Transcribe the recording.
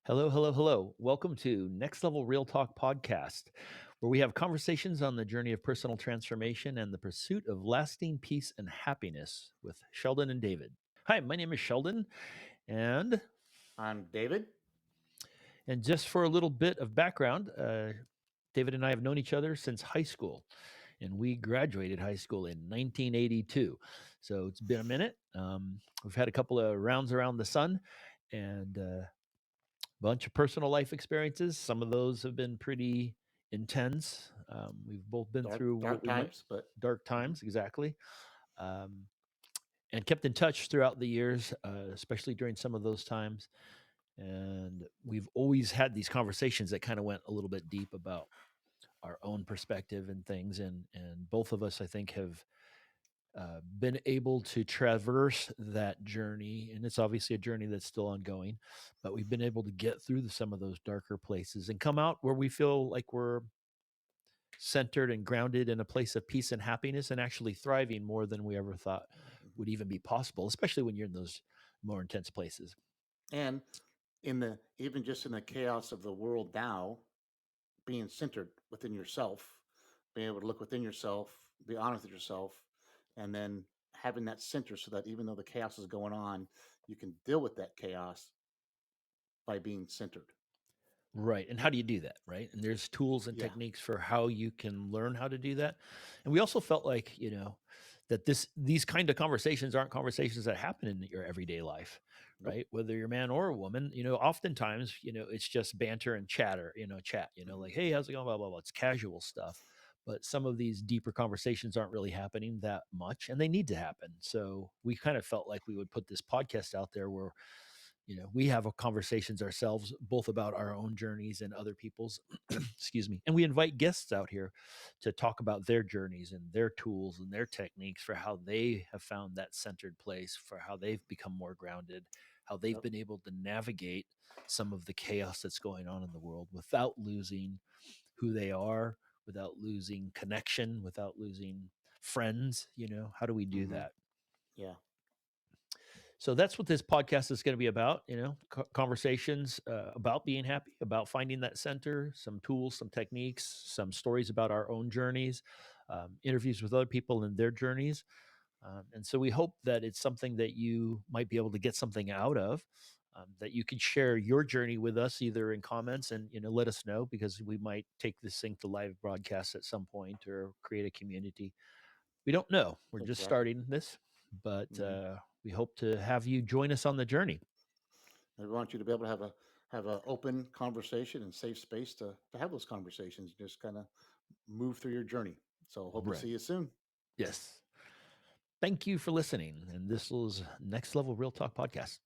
Hello, hello, hello. Welcome to Next Level Real Talk Podcast, where we have conversations on the journey of personal transformation and the pursuit of lasting peace and happiness with Sheldon and David. Hi, my name is Sheldon, and I'm David. just for a little bit of background, David and I have known each other since high school, and we graduated high school in 1982. So it's been a minute. We've had a couple of rounds around the sun, and bunch of personal life experiences. Some of those have been pretty intense. We've both been Dark through what dark we might times, but dark mhm, times, exactly, um, and kept in touch throughout the years, especially during some of those times. And we've always had these conversations that kind of went a little bit deep about our own perspective and things. And both of us, I think, have been able to traverse that journey, and it's obviously a journey that's still ongoing, but we've been able to get through some of those darker places and come out where we feel like we're centered and grounded in a place of peace and happiness and actually thriving more than we ever thought mhm. would even be possible, especially when you're in those more intense places. And in the even just in the chaos of the world now, being centered within yourself, being able to look within yourself, be honest with yourself, and then having that center so that even though the chaos is going on, you can deal with that chaos by being centered. Right. And how do you do that? Right. And there's tools and Yeah. techniques for how you can learn how to do that. And we also felt like, that these kind of conversations aren't conversations that happen in your everyday life, Nope. right? Whether you're a man or a woman, oftentimes, it's just banter and chatter, chat, Mhm. like, hey, how's it going? Blah, blah, blah. It's casual stuff. But some of these deeper conversations aren't really happening that much and they need to happen. So we kind of felt like we would put this podcast out there where we have conversations ourselves both about our own journeys and other people's excuse me, and we invite guests out here to talk about their journeys and their tools and their techniques for how they have found that centered place, for how they've become more grounded, how they've Yep. been able to navigate some of the chaos that's going on in the world without losing who they are, without losing connection, without losing friends. How do we do Hmm. that? Yeah. So that's what this podcast is going to be about, conversations about being happy, about finding that center, some tools, some techniques, some stories about our own journeys, interviews with other people and their journeys. And so we hope that it's something that you might be able to get something out of, that you can share your journey with us either in comments and, let us know because we might take this thing to live broadcast at some point or create a community. We don't know. We're just Exactly. starting this, but Hmm. we hope to have you join us on the journey. We want you to be able to have an open conversation and safe space to have those conversations. Just kind of move through your journey. So hope to see Right. you soon. Yes. Thank you for listening. And this was Next Level Real Talk Podcast.